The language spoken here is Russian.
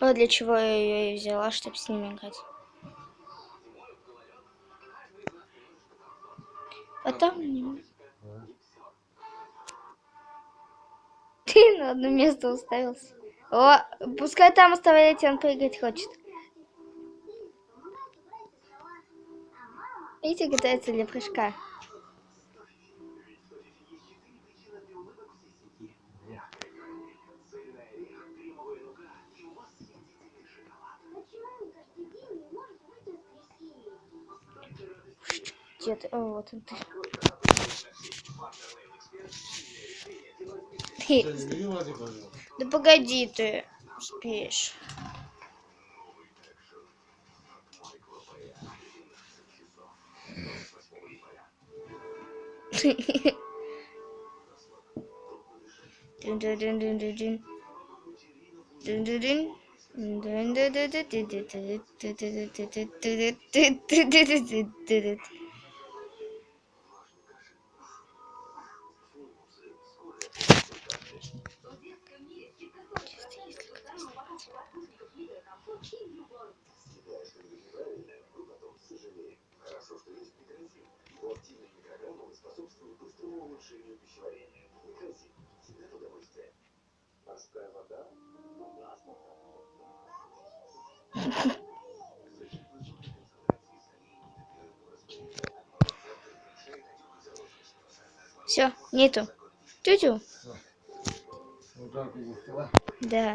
Вот для чего я ее и взяла, чтобы с ними играть. Потом... Ты на одно место уставился. О, пускай там оставляйте, он прыгать хочет. Видите, готовится для прыжка. Где ты? О, вот он ты. Да погоди ты, успеешь. Все, нету. Тю-тю. Да.